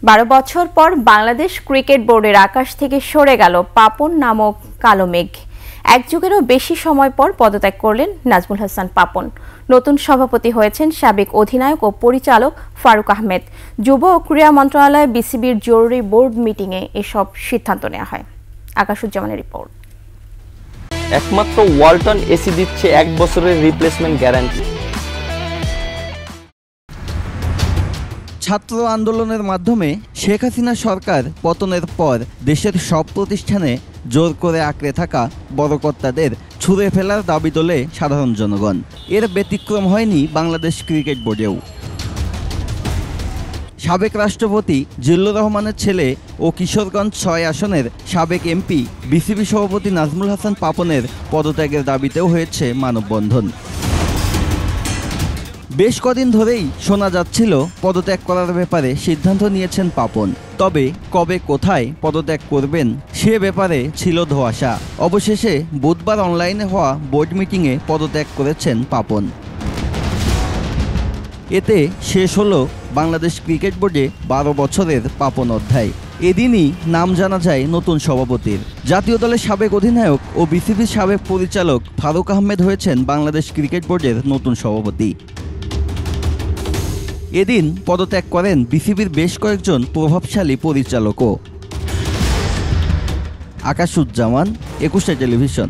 12 বছর পর বাংলাদেশ ক্রিকেট বোর্ডের আকাশ থেকে সরে গেল পাপন নামক কালো মেঘ। এক যুগেরও বেশি সময় পর পদত্যাগ করলেন নাজমুল হাসান পাপন। নতুন সভাপতি হয়েছেন সাবেক অধিনায়ক ও পরিচালক ফারুক আহমেদ। যুব ও ক্রীড়া মন্ত্রণালয় বিসিবির জরুরি বোর্ড মিটিংয়ে এসব সিদ্ধান্ত নেওয়া হয়। আকাশুজ্জামানের রিপোর্ট। একমাত্র ওয়ালটন এসি দিচ্ছে 1 বছরের রিপ্লেসমেন্ট গ্যারান্টি। ছাত্র আন্দোলনের মাধ্যমে শেখ হাসিনা সরকার পতনের পর দেশের সব প্রতিষ্ঠানে জোর করে আঁকড়ে থাকা বড় কর্তাদের ছুঁড়ে ফেলার দাবি তোলে সাধারণ জনগণ। এর ব্যতিক্রম হয়নি বাংলাদেশ ক্রিকেট বোর্ডেও। সাবেক রাষ্ট্রপতি জিল্লুর রহমানের ছেলে ও কিশোরগঞ্জ 6 আসনের সাবেক এমপি বিসিবি সভাপতি নাজমুল হাসান পাপনের পদত্যাগের দাবিতেও হয়েছে মানববন্ধন। বেশ কদিন ধরেই শোনা যাচ্ছিল পদত্যাগ করার ব্যাপারে সিদ্ধান্ত নিয়েছেন পাপন, তবে কবে কোথায় পদত্যাগ করবেন সে ব্যাপারে ছিল ধোঁয়াশা। অবশেষে বুধবার অনলাইনে হওয়া বোর্ড মিটিংয়ে পদত্যাগ করেছেন পাপন। এতে শেষ হলো বাংলাদেশ ক্রিকেট বোর্ডে 12 বছরের পাপন অধ্যায়। এদিনই নাম জানা যায় নতুন সভাপতির। জাতীয় দলের সাবেক অধিনায়ক ও বিসিবির সাবেক পরিচালক ফারুক আহমেদ হয়েছেন বাংলাদেশ ক্রিকেট বোর্ডের নতুন সভাপতি। এদিন পদত্যাগ করেন বিসিবির বেশ কয়েকজন প্রভাবশালী পরিচালকও। আকাশুজ্জামান, 21 টেলিভিশন।